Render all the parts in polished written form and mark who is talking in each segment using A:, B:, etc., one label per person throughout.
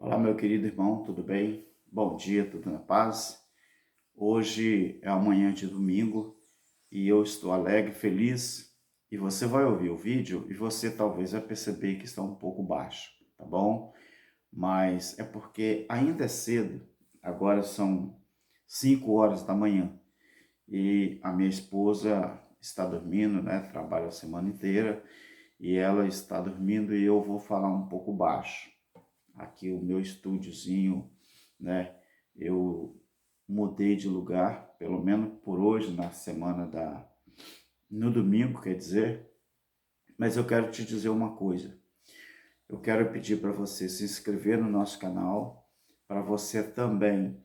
A: Olá, meu querido irmão, tudo bem? Bom dia, tudo na paz? Hoje é amanhã de domingo e eu estou alegre, feliz. E você vai ouvir o vídeo e você talvez vai perceber que está um pouco baixo, tá bom? Mas é porque ainda é cedo, agora são 5 horas da manhã e a minha esposa está dormindo, né? Trabalha a semana inteira e ela está dormindo e eu vou falar um pouco baixo. Aqui o meu estúdiozinho, né? Eu mudei de lugar, pelo menos por hoje, na semana no domingo, quer dizer. Mas eu quero te dizer uma coisa. Eu quero pedir para você se inscrever no nosso canal, para você também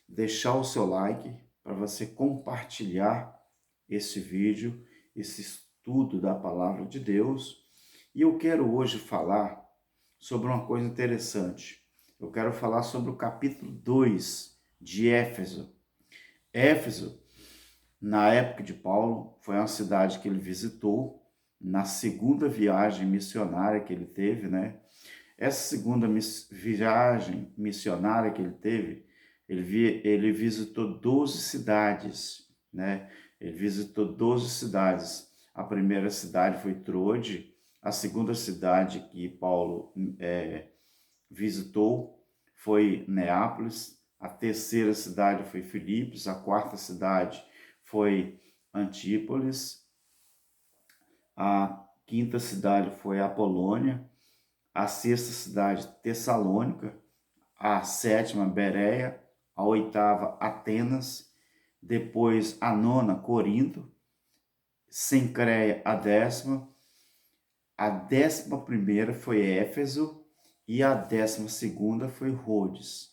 A: deixar o seu like, para você compartilhar esse vídeo, esse estudo da palavra de Deus. E eu quero hoje falar sobre uma coisa interessante. Eu quero falar sobre o capítulo 2 de Éfeso. Éfeso, na época de Paulo, foi uma cidade que ele visitou na segunda viagem missionária que ele teve, né? Essa segunda viagem missionária que ele teve, ele visitou 12 cidades, né? Ele visitou 12 cidades. A primeira cidade foi Troade, a segunda cidade que Paulo visitou foi Neápolis, a terceira cidade foi Filipos, a quarta cidade foi Antípolis, a quinta cidade foi Apolônia, a sexta cidade Tessalônica, a sétima Bereia, a oitava Atenas, depois a nona Corinto, Cencreia a décima primeira foi Éfeso e a 12ª foi Rhodes.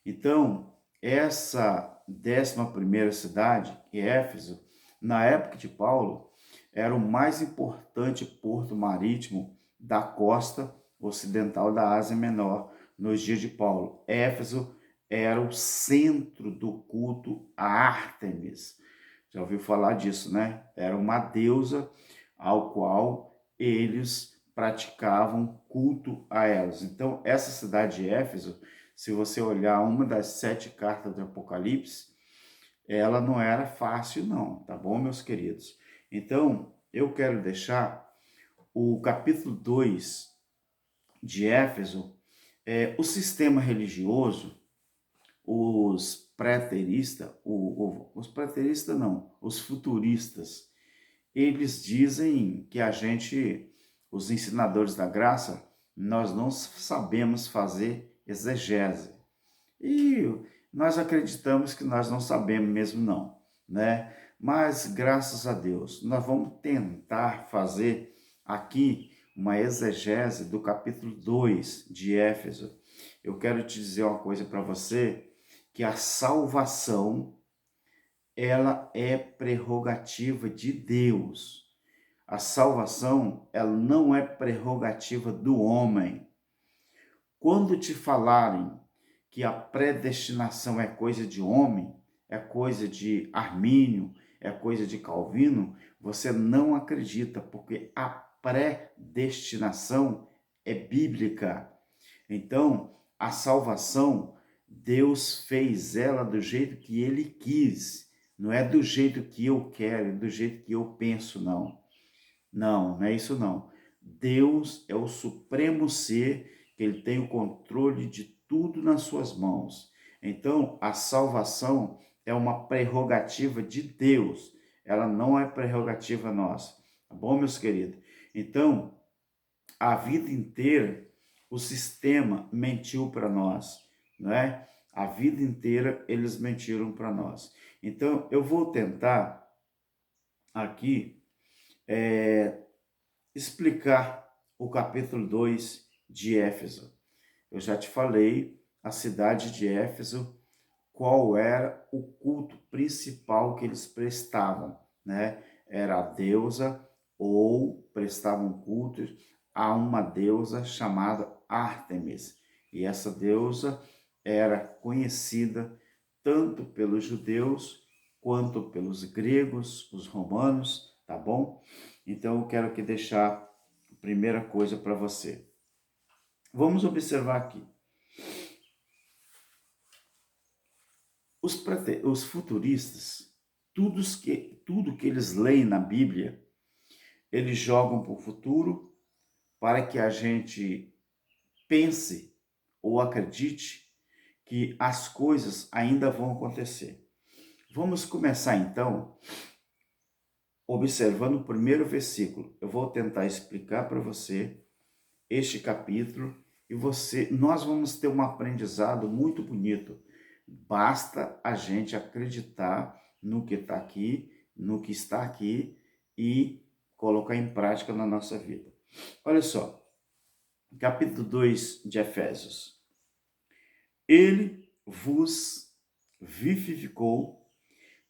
A: Então, essa 11ª cidade, Éfeso, na época de Paulo, era o mais importante porto marítimo da costa ocidental da Ásia Menor nos dias de Paulo. Éfeso era o centro do culto a Ártemis. Já ouviu falar disso, né? Era uma deusa ao qual eles praticavam culto a elas. Então, essa cidade de Éfeso, se você olhar uma das 7 cartas do Apocalipse, ela não era fácil não, tá bom, meus queridos? Então, eu quero deixar o capítulo 2 de Éfeso, o sistema religioso, os preteristas, os preteristas não, os futuristas, eles dizem que a gente, os ensinadores da graça, nós não sabemos fazer exegese. E nós acreditamos que nós não sabemos mesmo não, né? Mas graças a Deus, nós vamos tentar fazer aqui uma exegese do capítulo 2 de Éfeso. Eu quero te dizer uma coisa para você, que a salvação, ela é prerrogativa de Deus. A salvação, ela não é prerrogativa do homem. Quando te falarem que a predestinação é coisa de homem, é coisa de Armínio, é coisa de Calvino, você não acredita, porque a predestinação é bíblica. Então, a salvação, Deus fez ela do jeito que ele quis. Não é do jeito que eu quero, é do jeito que eu penso, não. Não, não é isso não. Deus é o supremo ser, que ele tem o controle de tudo nas suas mãos. Então, a salvação é uma prerrogativa de Deus. Ela não é prerrogativa nossa. Tá bom, meus queridos? Então, a vida inteira o sistema mentiu para nós, não é? A vida inteira eles mentiram para nós. Então, eu vou tentar aqui explicar o capítulo 2 de Éfeso. Eu já te falei, a cidade de Éfeso, qual era o culto principal que eles prestavam, né? Era a deusa ou prestavam culto a uma deusa chamada Ártemis. E essa deusa era conhecida tanto pelos judeus quanto pelos gregos, os romanos, tá bom? Então eu quero aqui deixar a primeira coisa para você. Vamos observar aqui. Os futuristas, tudo que eles leem na Bíblia, eles jogam para o futuro para que a gente pense ou acredite que as coisas ainda vão acontecer. Vamos começar então observando o primeiro versículo. Eu vou tentar explicar para você este capítulo e nós vamos ter um aprendizado muito bonito. Basta a gente acreditar no que está aqui, no que está aqui e colocar em prática na nossa vida. Olha só, capítulo 2 de Efésios. Ele vos vivificou,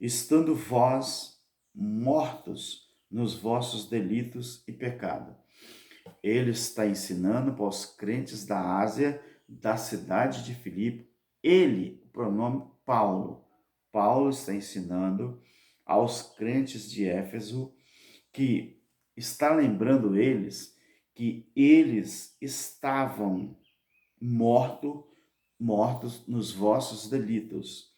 A: estando vós mortos nos vossos delitos e pecado. Ele está ensinando para os crentes da Ásia, da cidade de Filipe. Ele, o pronome Paulo. Paulo está ensinando aos crentes de Éfeso que está lembrando eles que eles estavam mortos nos vossos delitos.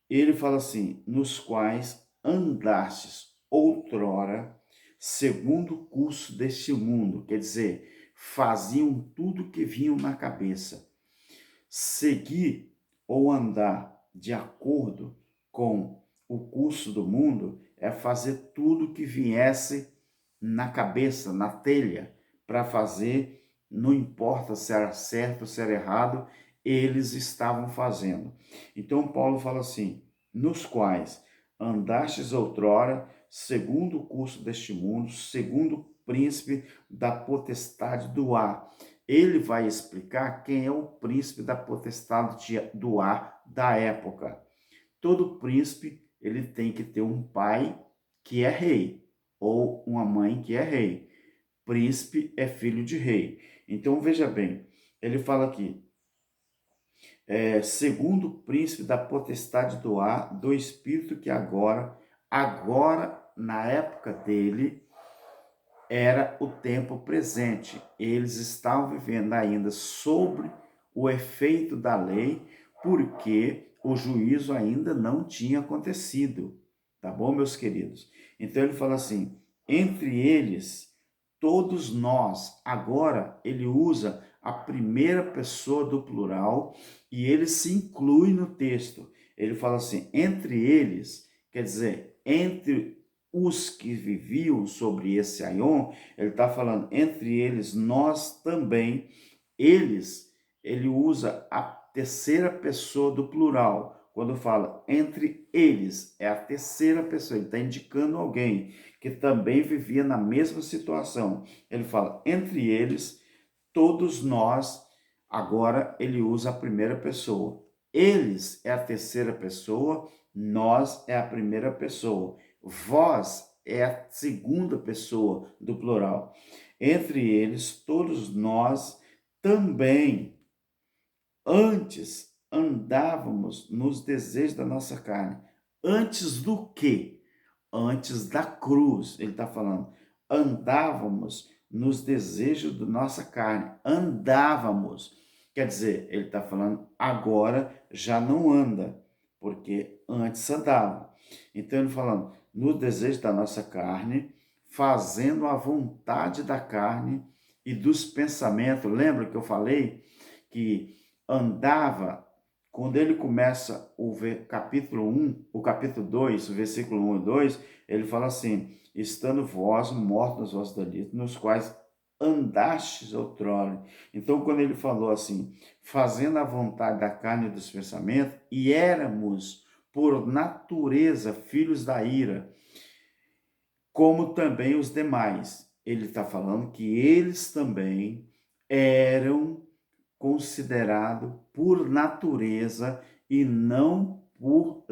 A: Ele fala assim, nos quais andastes outrora segundo o curso deste mundo, quer dizer, faziam tudo que vinham na cabeça. Seguir ou andar de acordo com o curso do mundo é fazer tudo que viesse na cabeça, na telha, para fazer, não importa se era certo ou se era errado, eles estavam fazendo. Então Paulo fala assim, nos quais andastes outrora, segundo o curso deste mundo, segundo o príncipe da potestade do ar. Ele vai explicar quem é o príncipe da potestade do ar da época. Todo príncipe, ele tem que ter um pai que é rei, ou uma mãe que é rei. Príncipe é filho de rei. Então, veja bem, ele fala aqui, segundo o príncipe da potestade do ar, do espírito que agora, na época dele, era o tempo presente. Eles estavam vivendo ainda sobre o efeito da lei, porque o juízo ainda não tinha acontecido. Tá bom, meus queridos? Então ele fala assim, entre eles, todos nós, agora ele usa a primeira pessoa do plural e ele se inclui no texto. Ele fala assim, entre eles, quer dizer, entre os que viviam sobre esse Aion, ele está falando, entre eles, nós também, ele usa a terceira pessoa do plural. Quando fala entre eles, é a terceira pessoa, ele está indicando alguém que também vivia na mesma situação. Ele fala, entre eles, todos nós, agora ele usa a primeira pessoa. Eles é a terceira pessoa, nós é a primeira pessoa. Vós é a segunda pessoa do plural. Entre eles, todos nós também, antes andávamos nos desejos da nossa carne. Antes do quê? Antes da cruz. Ele está falando, andávamos nos desejos da nossa carne. Andávamos. Quer dizer, ele está falando, agora já não anda, porque antes andava. Então, ele falando, no desejo da nossa carne, fazendo a vontade da carne e dos pensamentos. Lembra que eu falei que andava, quando ele começa capítulo 1, o capítulo 2, o versículo 1 e 2, ele fala assim, estando vós mortos nos vossos delitos, nos quais andastes outrora. Então, quando ele falou assim, fazendo a vontade da carne e dos pensamentos, e éramos, por natureza, filhos da ira, como também os demais. Ele está falando que eles também eram considerados por natureza e não por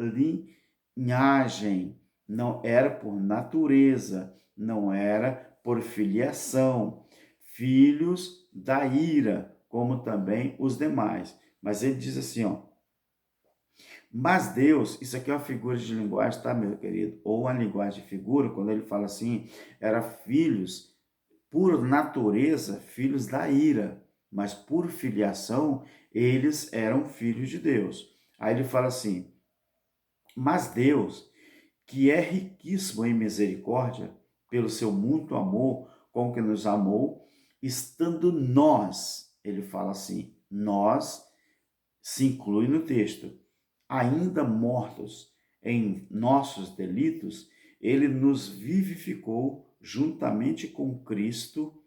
A: linhagem. Não era por natureza, não era por filiação. Filhos da ira, como também os demais. Mas ele diz assim, ó, mas Deus, isso aqui é uma figura de linguagem, tá, meu querido? Ou uma linguagem de figura, quando ele fala assim, era filhos, por natureza, filhos da ira, mas por filiação, eles eram filhos de Deus. Aí ele fala assim, Mas Deus, que é riquíssimo em misericórdia, pelo seu muito amor com que nos amou, estando nós, ele fala assim, nós, se inclui no texto, ainda mortos em nossos delitos, ele nos vivificou juntamente com Cristo,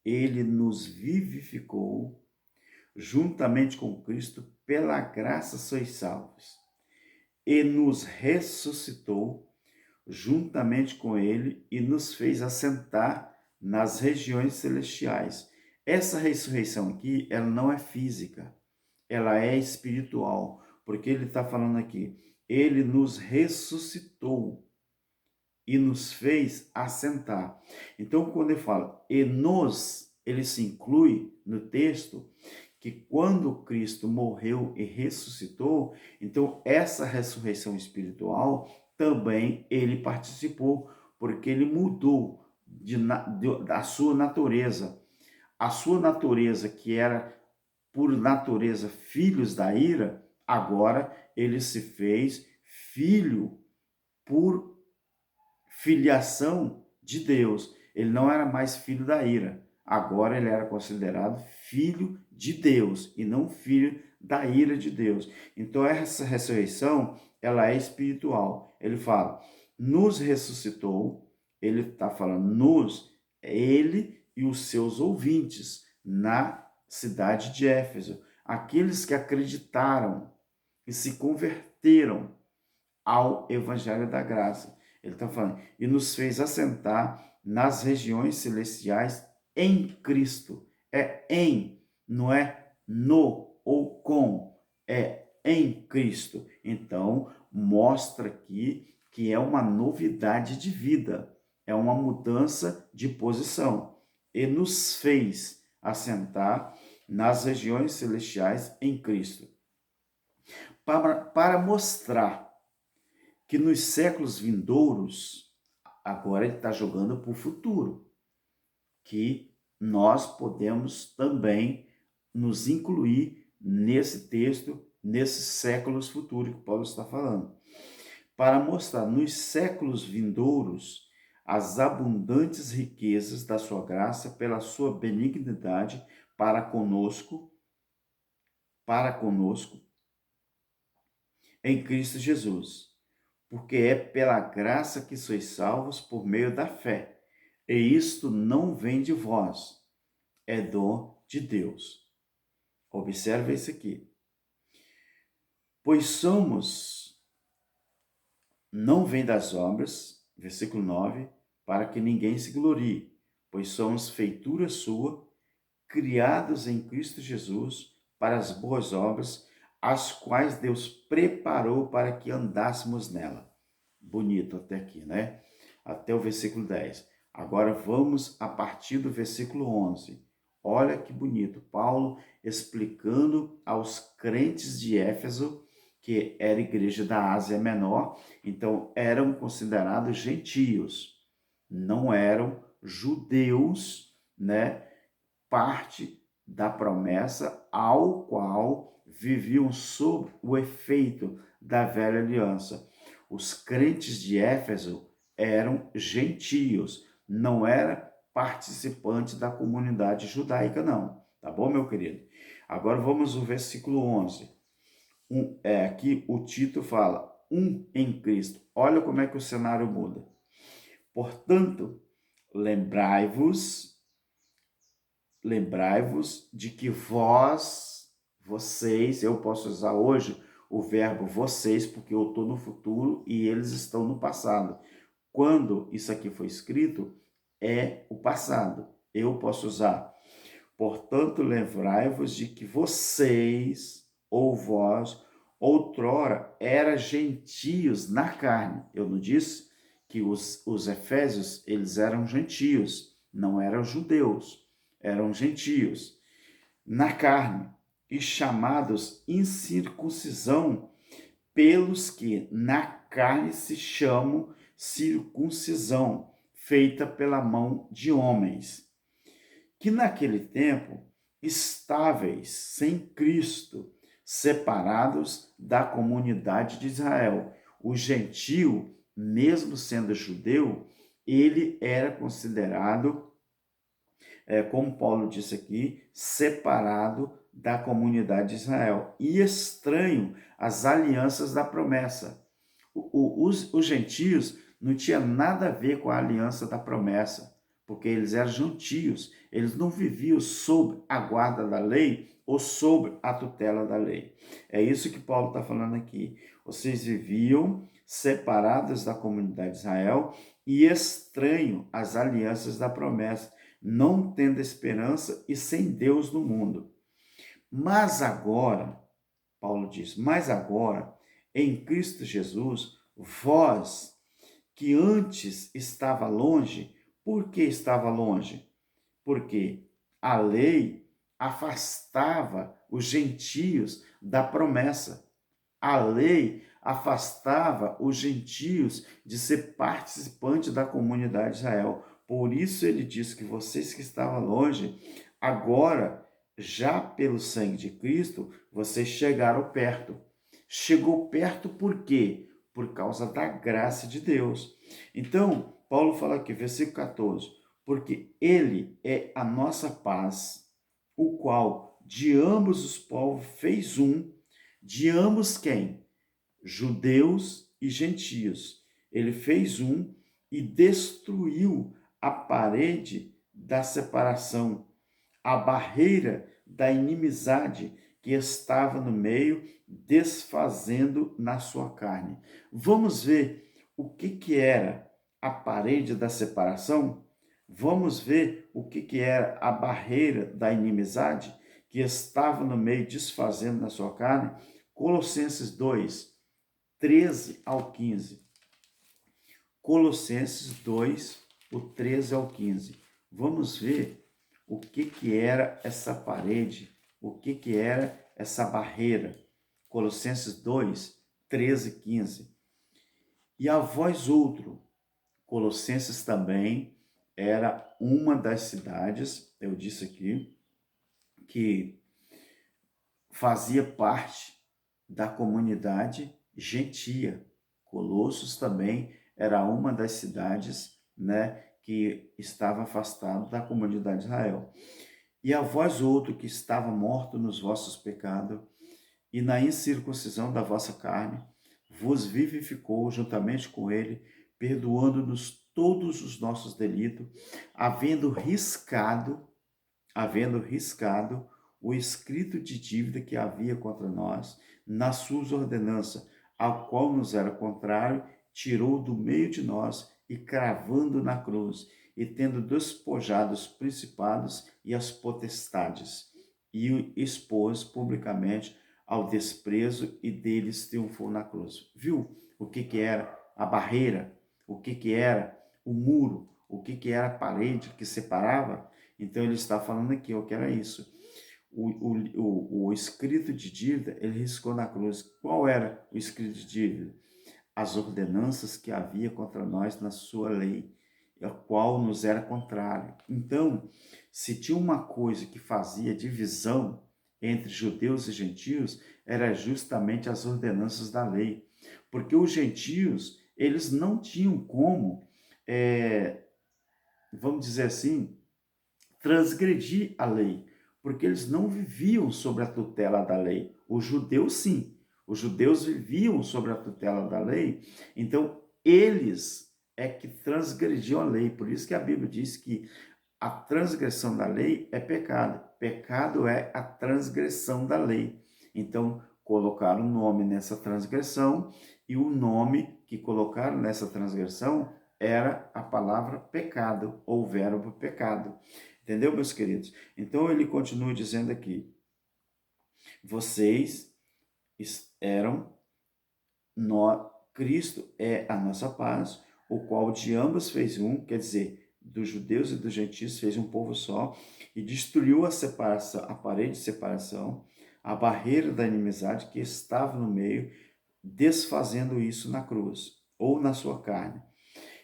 A: ele nos vivificou juntamente com Cristo, pela graça sois salvos, e nos ressuscitou juntamente com ele e nos fez assentar nas regiões celestiais. Essa ressurreição aqui, ela não é física, ela é espiritual, porque ele está falando aqui, ele nos ressuscitou e nos fez assentar. Então, quando ele fala e nos, ele se inclui no texto que quando Cristo morreu e ressuscitou, então essa ressurreição espiritual também ele participou, porque ele mudou da sua natureza. A sua natureza, que era por natureza filhos da ira, agora ele se fez filho por filiação de Deus. Ele não era mais filho da ira. Agora ele era considerado filho de Deus e não filho da ira de Deus. Então essa ressurreição, ela é espiritual. Ele fala, nos ressuscitou, ele está falando ele e os seus ouvintes na cidade de Éfeso. Aqueles que acreditaram e se converteram ao evangelho da graça. Ele está falando, e nos fez assentar nas regiões celestiais em Cristo. É em, não é no ou com, é em Cristo. Então, mostra aqui que é uma novidade de vida, é uma mudança de posição. E nos fez assentar nas regiões celestiais em Cristo. Para mostrar que nos séculos vindouros, agora ele está jogando para o futuro, que nós podemos também nos incluir nesse texto, nesses séculos futuros que Paulo está falando, para mostrar nos séculos vindouros as abundantes riquezas da sua graça pela sua benignidade para conosco em Cristo Jesus. Porque é pela graça que sois salvos por meio da fé. E isto não vem de vós, é dom de Deus. Observe isso aqui. Pois não vem das obras, versículo 9, para que ninguém se glorie, pois somos feitura sua, criados em Cristo Jesus para as boas obras, as quais Deus preparou para que andássemos nela. Bonito até aqui, né? Até o versículo 10. Agora vamos a partir do versículo 11. Olha que bonito. Paulo explicando aos crentes de Éfeso, que era a igreja da Ásia Menor, então eram considerados gentios, não eram judeus, né? Parte da promessa ao qual viviam sob o efeito da velha aliança. Os crentes de Éfeso eram gentios, não era participante da comunidade judaica, não. Tá bom, meu querido? Agora vamos ao versículo 11. Aqui o título fala, em Cristo. Olha como é que o cenário muda. Portanto, lembrai-vos de que vocês, eu posso usar hoje o verbo vocês, porque eu estou no futuro e eles estão no passado. Quando isso aqui foi escrito, é o passado. Eu posso usar. Portanto, lembrai-vos de que vocês, ou vós, outrora, eram gentios na carne. Eu não disse que os efésios, eles eram gentios, não eram judeus, eram gentios na carne e chamados incircuncisão pelos que na carne se chamam circuncisão, feita pela mão de homens, que naquele tempo estáveis sem Cristo, separados da comunidade de Israel. O gentio, mesmo sendo judeu, ele era considerado, como Paulo disse aqui, separado da comunidade de Israel e estranho às alianças da promessa. Os gentios não tinham nada a ver com a aliança da promessa, porque eles eram gentios, eles não viviam sob a guarda da lei ou sob a tutela da lei. É isso que Paulo está falando aqui. Vocês viviam separados da comunidade de Israel e estranho às alianças da promessa, não tendo esperança e sem Deus no mundo. Mas agora, Paulo diz, mas agora, em Cristo Jesus, vós que antes estava longe, por que estava longe? Porque a lei afastava os gentios da promessa. A lei afastava os gentios de ser participante da comunidade de Israel. Por isso ele diz que vocês que estavam longe, agora, já pelo sangue de Cristo, vocês chegaram perto. Chegou perto por quê? Por causa da graça de Deus. Então, Paulo fala aqui, versículo 14, porque ele é a nossa paz, o qual de ambos os povos fez um, de ambos quem? Judeus e gentios. Ele fez um e destruiu a parede da separação, a barreira da inimizade que estava no meio, desfazendo na sua carne. Vamos ver o que era a parede da separação? Vamos ver o que era a barreira da inimizade que estava no meio, desfazendo na sua carne? Colossenses 2, 13 ao 15. Colossenses 2, o 13 ao 15. Vamos ver o que era essa parede, o que era essa barreira. Colossenses 2, 13 e 15. E a vós outro, Colossenses também era uma das cidades, eu disse aqui, que fazia parte da comunidade gentia. Colossos também era uma das cidades, né, que estava afastado da comunidade de Israel. E a vós outro que estava morto nos vossos pecados e na incircuncisão da vossa carne, vos vivificou juntamente com ele, perdoando-nos todos os nossos delitos, havendo riscado o escrito de dívida que havia contra nós, nas suas ordenanças, ao qual nos era contrário, tirou do meio de nós e cravando na cruz, e tendo despojado os principados e as potestades, e o expôs publicamente ao desprezo e deles triunfou na cruz. Viu o que era a barreira? O que era o muro? O que era a parede que separava? Então ele está falando aqui, o que era isso? O escrito de dívida, ele riscou na cruz. Qual era o escrito de dívida? As ordenanças que havia contra nós na sua lei, a qual nos era contrário. Então, se tinha uma coisa que fazia divisão entre judeus e gentios, era justamente as ordenanças da lei. Porque os gentios, eles não tinham como, vamos dizer assim, transgredir a lei, porque eles não viviam sob a tutela da lei. Os judeus, sim. Os judeus viviam sob a tutela da lei, então eles é que transgrediam a lei. Por isso que a Bíblia diz que a transgressão da lei é pecado. Pecado é a transgressão da lei. Então, colocaram o nome nessa transgressão e o nome que colocaram nessa transgressão era a palavra pecado, ou verbo pecado. Entendeu, meus queridos? Então, ele continua dizendo aqui, vocês Cristo é a nossa paz, o qual de ambos fez um, quer dizer, dos judeus e dos gentios fez um povo só, e destruiu a separação, a parede de separação, a barreira da inimizade que estava no meio, desfazendo isso na cruz, ou na sua carne.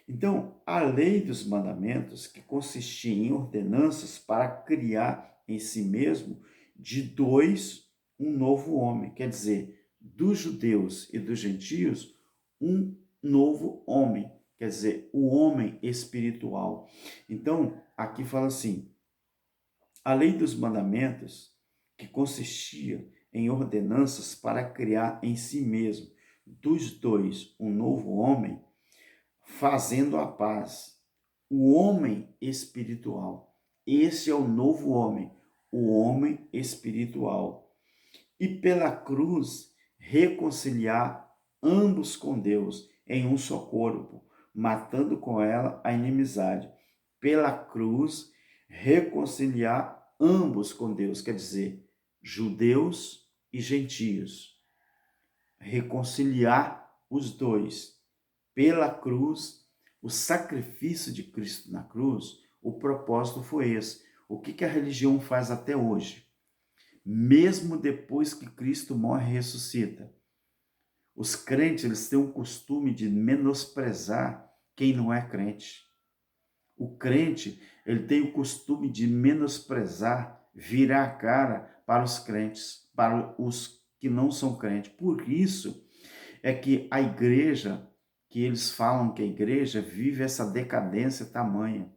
A: Então, a lei dos mandamentos, que consistia em ordenanças para criar em si mesmo, de dois, um novo homem. Quer dizer, dos judeus e dos gentios, um novo homem. Quer dizer, o homem espiritual. Então, aqui fala assim, a lei dos mandamentos, que consistia em ordenanças para criar em si mesmo, dos dois, um novo homem, fazendo a paz. O homem espiritual. Esse é o novo homem, o homem espiritual. E pela cruz reconciliar ambos com Deus em um só corpo, matando com ela a inimizade. Pela cruz reconciliar ambos com Deus, quer dizer, judeus e gentios. Reconciliar os dois. Pela cruz, o sacrifício de Cristo na cruz, o propósito foi esse. O que a religião faz até hoje? Mesmo depois que Cristo morre e ressuscita, os crentes eles têm o costume de menosprezar quem não é crente. O crente ele tem o costume de menosprezar, virar a cara para os crentes, para os que não são crentes. Por isso é que a igreja, que eles falam que a igreja vive essa decadência tamanha.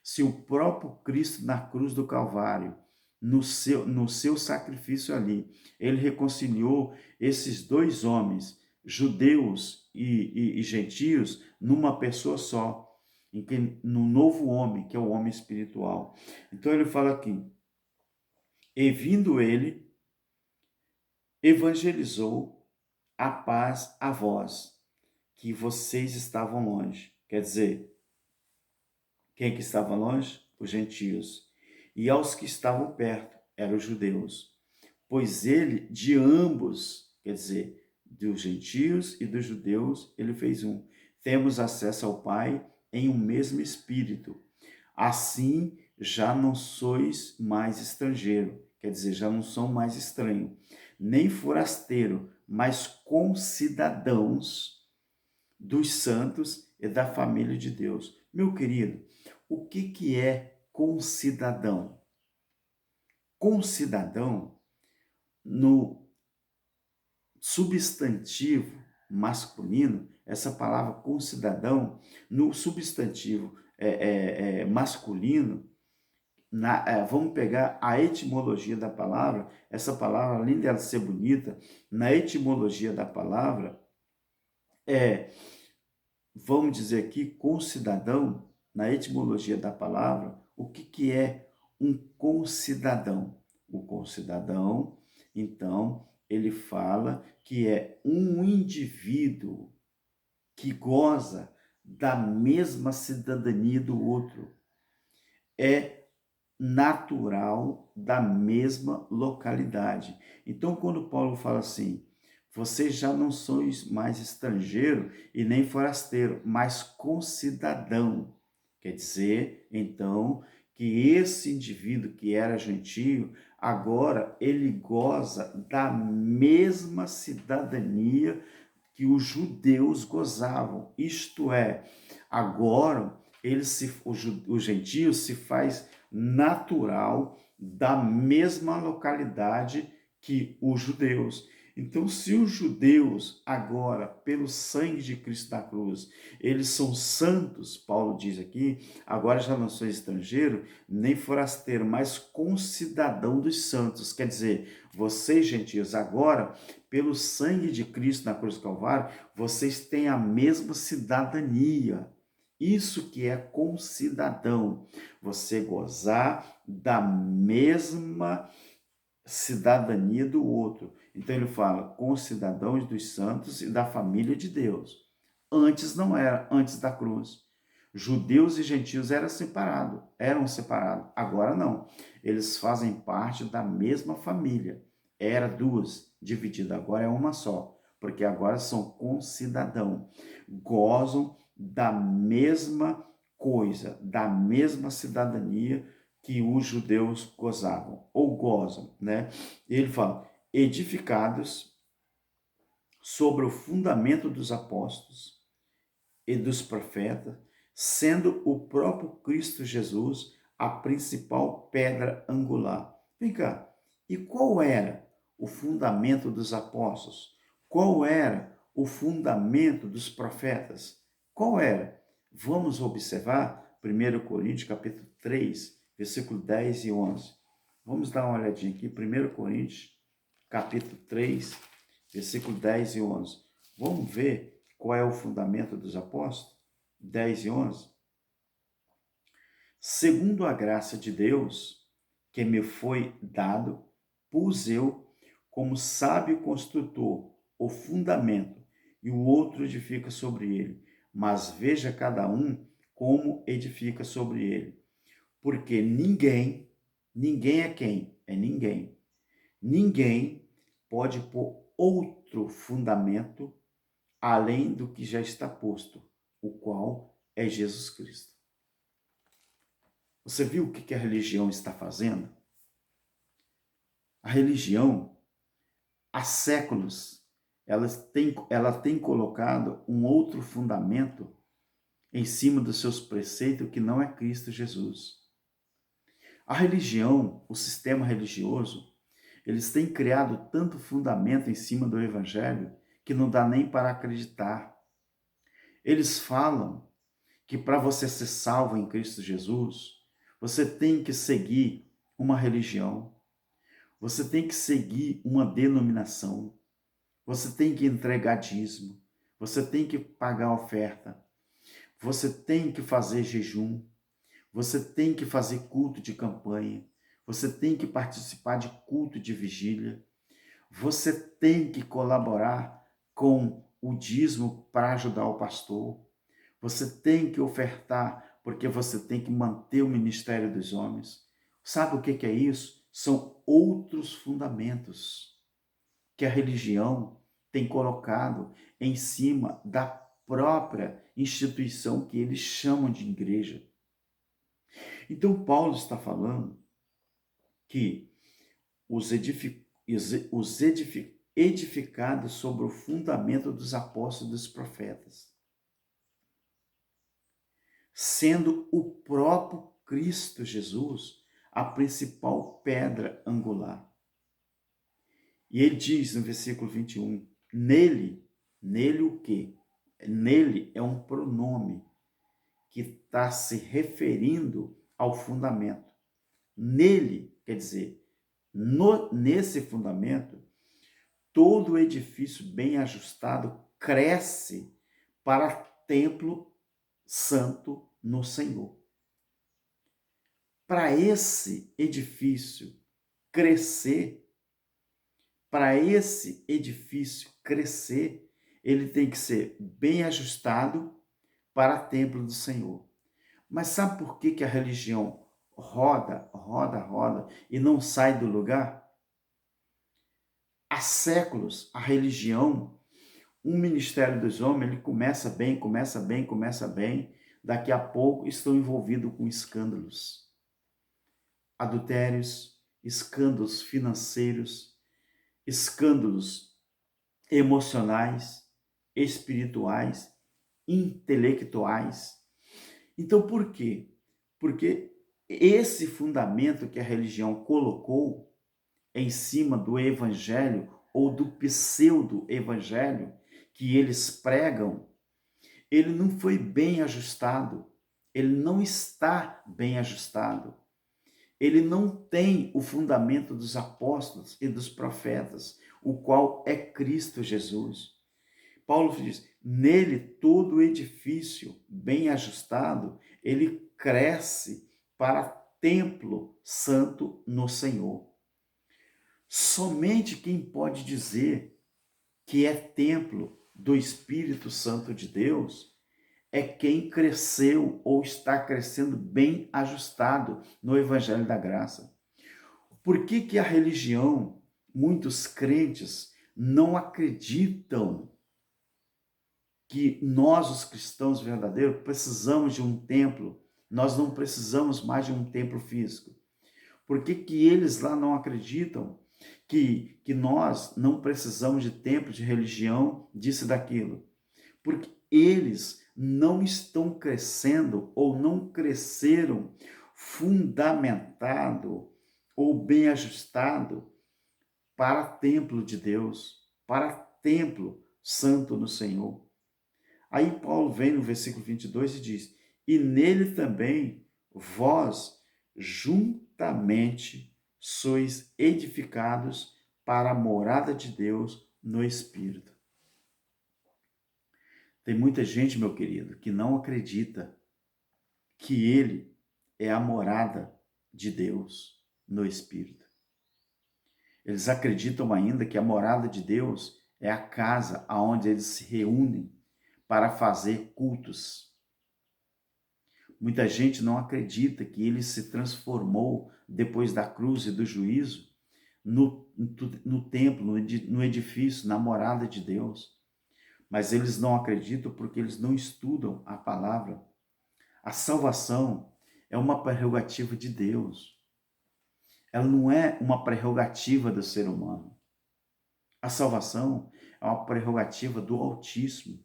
A: Se o próprio Cristo na cruz do Calvário, no seu sacrifício ali, ele reconciliou esses dois homens, judeus e gentios, numa pessoa só, no novo homem, que é o homem espiritual. Então ele fala aqui, e vindo ele, evangelizou a paz a vós, que vocês estavam longe. Quer dizer, quem que estava longe? Os gentios. E aos que estavam perto, eram os judeus. Pois ele, de ambos, quer dizer, dos gentios e dos judeus, ele fez um. Temos acesso ao Pai em um mesmo Espírito. Assim, já não sois mais estrangeiro, quer dizer, já não são mais estranho, nem forasteiro, mas concidadãos dos santos e da família de Deus. Meu querido, o que é concidadão? Concidadão, no substantivo masculino, essa palavra concidadão, no substantivo masculino, vamos pegar a etimologia da palavra, essa palavra, além dela ser bonita, na etimologia da palavra, vamos dizer aqui, concidadão, na etimologia da palavra, o que é um concidadão? O concidadão, então, ele fala que é um indivíduo que goza da mesma cidadania do outro. É natural da mesma localidade. Então, quando Paulo fala assim, vocês já não sois mais estrangeiro e nem forasteiro, mas concidadão. Quer dizer, então, que esse indivíduo que era gentio, agora ele goza da mesma cidadania que os judeus gozavam. Isto é, agora o gentio se faz natural da mesma localidade que os judeus. Então, se os judeus agora, pelo sangue de Cristo na cruz, eles são santos, Paulo diz aqui, agora já não sou estrangeiro, nem forasteiro, mas concidadão dos santos. Quer dizer, vocês, gentios, agora, pelo sangue de Cristo na cruz do Calvário, vocês têm a mesma cidadania. Isso que é concidadão, você gozar da mesma cidadania do outro. Então ele fala concidadãos dos santos e da família de Deus. Antes não era, antes da cruz. Judeus e gentios eram separados. Agora não. Eles fazem parte da mesma família. Era duas, dividida, agora é uma só, porque agora são concidadãos. Gozam da mesma coisa, da mesma cidadania que os judeus gozavam, ou gozam, né? Ele fala, edificados sobre o fundamento dos apóstolos e dos profetas, sendo o próprio Cristo Jesus a principal pedra angular. Vem cá, e qual era o fundamento dos apóstolos? Qual era o fundamento dos profetas? Qual era? Vamos observar 1 Coríntios capítulo 3, versículo 10 e 11. Vamos dar uma olhadinha aqui, 1 Coríntios capítulo 3, versículo 10 e 11. Vamos ver qual é o fundamento dos apóstolos? 10 e 11. Segundo a graça de Deus, que me foi dado, pus eu, como sábio construtor, o fundamento, e o outro edifica sobre ele. Mas veja cada um como edifica sobre ele. Porque ninguém é quem? É ninguém. Ninguém pode pôr outro fundamento além do que já está posto, o qual é Jesus Cristo. Você viu o que a religião está fazendo? A religião, há séculos, ela tem colocado um outro fundamento em cima dos seus preceitos que não é Cristo Jesus. A religião, o sistema religioso, eles têm criado tanto fundamento em cima do evangelho que não dá nem para acreditar. Eles falam que para você ser salvo em Cristo Jesus, você tem que seguir uma religião, você tem que seguir uma denominação, você tem que entregar dízimo, você tem que pagar oferta, você tem que fazer jejum, você tem que fazer culto de campanha, você tem que participar de culto de vigília, você tem que colaborar com o dízimo para ajudar o pastor, você tem que ofertar porque você tem que manter o ministério dos homens. Sabe o que é isso? São outros fundamentos que a religião tem colocado em cima da própria instituição que eles chamam de igreja. Então, Paulo está falando que os edificados sobre o fundamento dos apóstolos e dos profetas, sendo o próprio Cristo Jesus a principal pedra angular. E ele diz no versículo 21, nele o quê? Nele é um pronome que está se referindo ao fundamento. Nele, quer dizer, nesse fundamento, todo edifício bem ajustado cresce para templo santo no Senhor. Para esse edifício crescer, ele tem que ser bem ajustado para templo do Senhor. Mas sabe por que a religião roda e não sai do lugar? Há séculos, a religião, um ministério dos homens, ele começa bem, daqui a pouco estão envolvidos com escândalos, adultérios, escândalos financeiros, escândalos emocionais, espirituais, intelectuais. Então, por quê? Porque esse fundamento que a religião colocou em cima do evangelho ou do pseudo-evangelho que eles pregam, ele não foi bem ajustado, ele não está bem ajustado. Ele não tem o fundamento dos apóstolos e dos profetas, o qual é Cristo Jesus. Paulo diz, nele todo o edifício bem ajustado, ele cresce para templo santo no Senhor. Somente quem pode dizer que é templo do Espírito Santo de Deus é quem cresceu ou está crescendo bem ajustado no Evangelho da Graça. Por que a religião, muitos crentes, não acreditam que nós, os cristãos verdadeiros, precisamos de um templo? Nós não precisamos mais de um templo físico. Por que eles lá não acreditam que nós não precisamos de templo, de religião, disso e daquilo? Porque eles não estão crescendo ou não cresceram fundamentado ou bem ajustado para templo de Deus, para templo santo no Senhor. Aí Paulo vem no versículo 22 e diz: e nele também vós juntamente sois edificados para a morada de Deus no Espírito. Tem muita gente, meu querido, que não acredita que ele é a morada de Deus no Espírito. Eles acreditam ainda que a morada de Deus é a casa aonde eles se reúnem para fazer cultos. Muita gente não acredita que ele se transformou depois da cruz e do juízo no templo, no edifício, na morada de Deus. Mas eles não acreditam porque eles não estudam a palavra. A salvação é uma prerrogativa de Deus. Ela não é uma prerrogativa do ser humano. A salvação é uma prerrogativa do Altíssimo.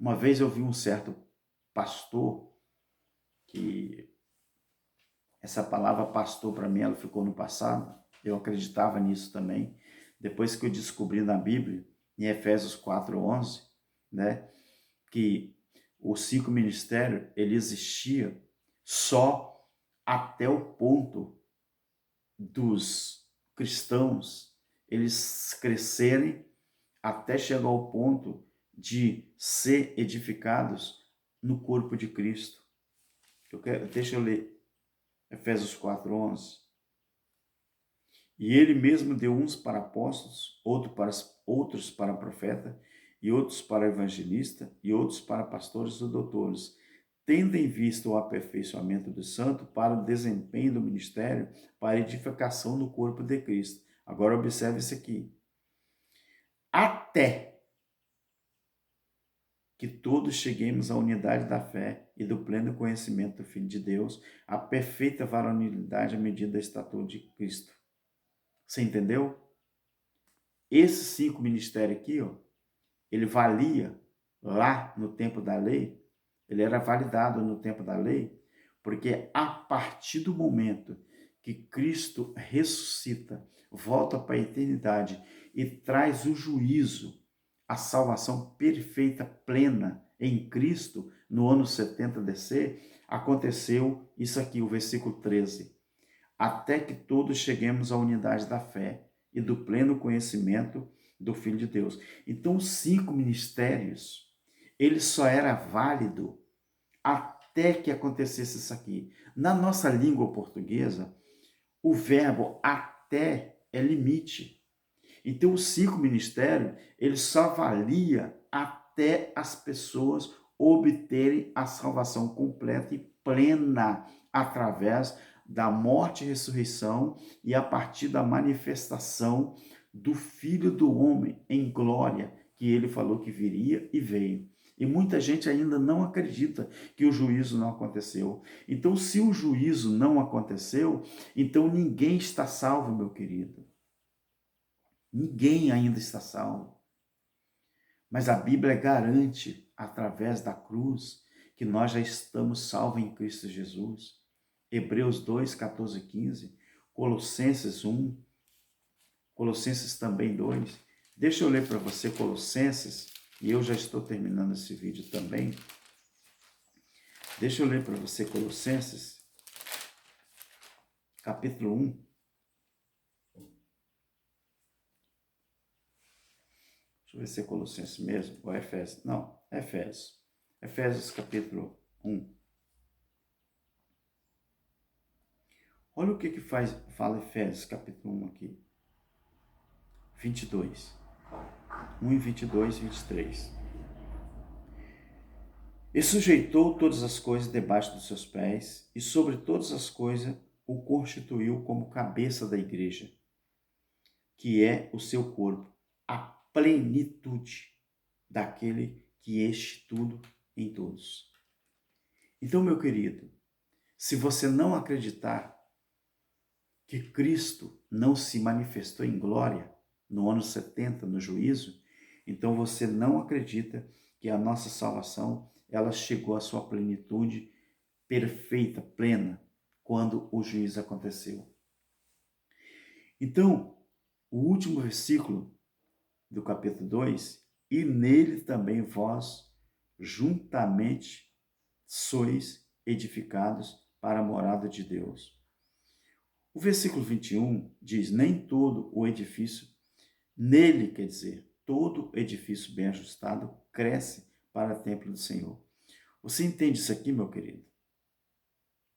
A: Uma vez eu vi um certo pastor, que essa palavra pastor para mim ela ficou no passado, eu acreditava nisso também. Depois que eu descobri na Bíblia, em Efésios 4:11, né, que os 5 ministérios, ele existia só até o ponto dos cristãos eles crescerem até chegar ao ponto de ser edificados no corpo de Cristo. Deixa eu ler Efésios 4:11. E ele mesmo deu uns para apóstolos, outros para profeta, e outros para evangelista, e outros para pastores e doutores, tendo em vista o aperfeiçoamento do santo para o desempenho do ministério, para a edificação do corpo de Cristo. Agora observe isso aqui. Até que todos cheguemos à unidade da fé e do pleno conhecimento do Filho de Deus, à perfeita varonilidade à medida da estatura de Cristo. Você entendeu? Esses 5 ministérios aqui, ó, ele valia lá no tempo da lei, ele era validado no tempo da lei, porque a partir do momento que Cristo ressuscita, volta para a eternidade e traz o juízo, a salvação perfeita, plena em Cristo, no ano 70 DC, aconteceu isso aqui, o versículo 13. Até que todos cheguemos à unidade da fé e do pleno conhecimento do Filho de Deus. Então, os 5 ministérios, ele só era válido até que acontecesse isso aqui. Na nossa língua portuguesa, o verbo até é limite. Então, os 5 ministérios, ele só valia até as pessoas obterem a salvação completa e plena através da morte e ressurreição e a partir da manifestação do Filho do Homem em glória, que ele falou que viria e veio. E muita gente ainda não acredita que o juízo não aconteceu. Então, se o juízo não aconteceu, então ninguém está salvo, meu querido. Ninguém ainda está salvo. Mas a Bíblia garante, através da cruz, que nós já estamos salvos em Cristo Jesus. Hebreus 2, 14 e 15, Colossenses 1, Colossenses também 2. Deixa eu ler para você Colossenses, e eu já estou terminando esse vídeo também. Deixa eu ler para você Colossenses, capítulo 1. Deixa eu ver se é Colossenses mesmo, ou Efésios. Não, Efésios. Efésios, capítulo 1. Olha o que fala Efésios, capítulo 1 aqui. 22. 1 e 22 e 23. E sujeitou todas as coisas debaixo dos seus pés, e sobre todas as coisas o constituiu como cabeça da igreja, que é o seu corpo, a plenitude daquele que enche tudo em todos. Então, meu querido, se você não acreditar que Cristo não se manifestou em glória no ano 70, no juízo, então você não acredita que a nossa salvação ela chegou à sua plenitude perfeita, plena, quando o juízo aconteceu. Então, o último versículo do capítulo 2, e nele também vós juntamente sois edificados para a morada de Deus. O versículo 21 diz, nem todo o edifício, nele quer dizer, todo edifício bem ajustado cresce para o templo do Senhor. Você entende isso aqui, meu querido?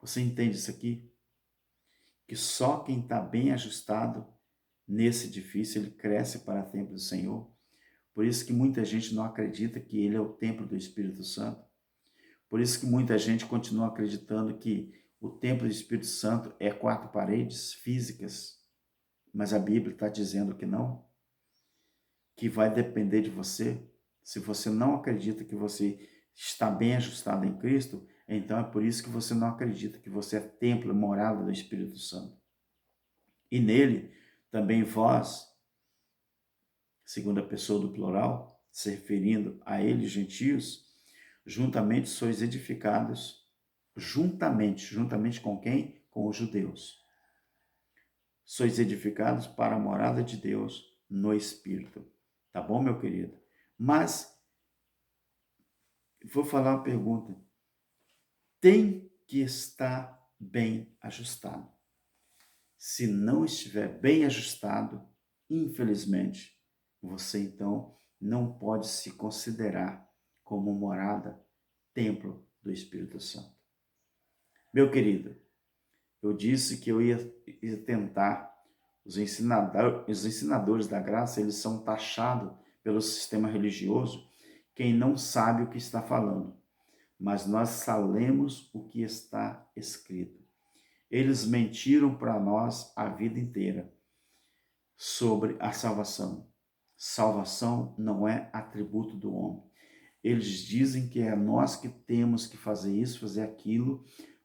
A: Você entende isso aqui? Que só quem está bem ajustado nesse edifício, ele cresce para o templo do Senhor. Por isso que muita gente não acredita que ele é o templo do Espírito Santo. Por isso que muita gente continua acreditando que o templo do Espírito Santo é 4 paredes físicas. Mas a Bíblia está dizendo que não. Que vai depender de você. Se você não acredita que você está bem ajustado em Cristo, então é por isso que você não acredita que você é templo, morada do Espírito Santo. E nele, também vós, segunda pessoa do plural, se referindo a eles, gentios, juntamente sois edificados, juntamente com quem? Com os judeus. Sois edificados para a morada de Deus no Espírito. Tá bom, meu querido? Mas, vou falar uma pergunta. Tem que estar bem ajustado. Se não estiver bem ajustado, infelizmente, você então não pode se considerar como morada, templo do Espírito Santo. Meu querido, eu disse que eu ia tentar, os ensinadores da graça, eles são taxados pelo sistema religioso, quem não sabe o que está falando, mas nós sabemos o que está escrito. Eles mentiram para nós a vida inteira sobre a salvação. Salvação não é atributo do homem. Eles dizem que é nós que temos que fazer isso, fazer aquilo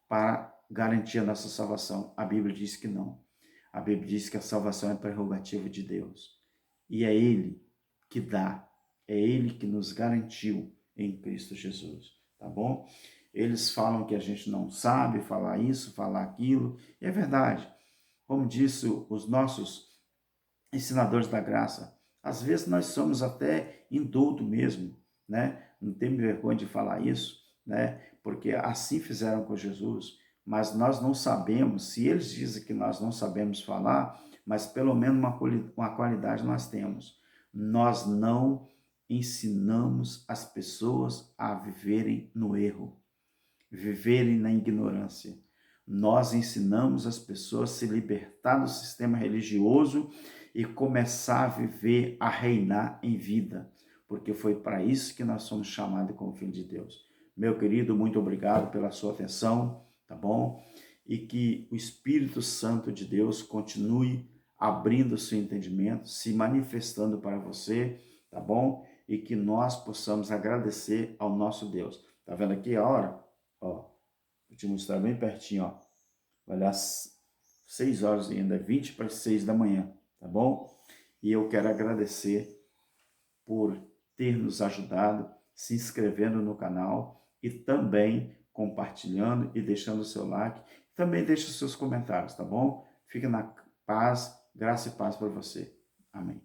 A: para garantir a nossa salvação. A Bíblia diz que não. A Bíblia diz que a salvação é prerrogativa de Deus. E é Ele que dá. É Ele que nos garantiu em Cristo Jesus. Tá bom? Eles falam que a gente não sabe falar isso, falar aquilo. E é verdade. Como disse os nossos ensinadores da graça, às vezes nós somos até indulto mesmo, né? Não tenho vergonha de falar isso, né? Porque assim fizeram com Jesus, mas nós não sabemos, se eles dizem que nós não sabemos falar, mas pelo menos uma qualidade nós temos. Nós não ensinamos as pessoas a viverem no erro, viverem na ignorância. Nós ensinamos as pessoas a se libertar do sistema religioso e começar a viver, a reinar em vida, porque foi para isso que nós somos chamados como filho de Deus. Meu querido, muito obrigado pela sua atenção, tá bom? E que o Espírito Santo de Deus continue abrindo o seu entendimento, se manifestando para você, tá bom? E que nós possamos agradecer ao nosso Deus. Tá vendo aqui a hora? Ó, vou te mostrar bem pertinho, ó. Vai dar 6 horas ainda, 20 para as 6 da manhã, tá bom? E eu quero agradecer por ter nos ajudado, se inscrevendo no canal e também compartilhando e deixando o seu like. Também deixe os seus comentários, tá bom? Fique na paz, graça e paz para você. Amém.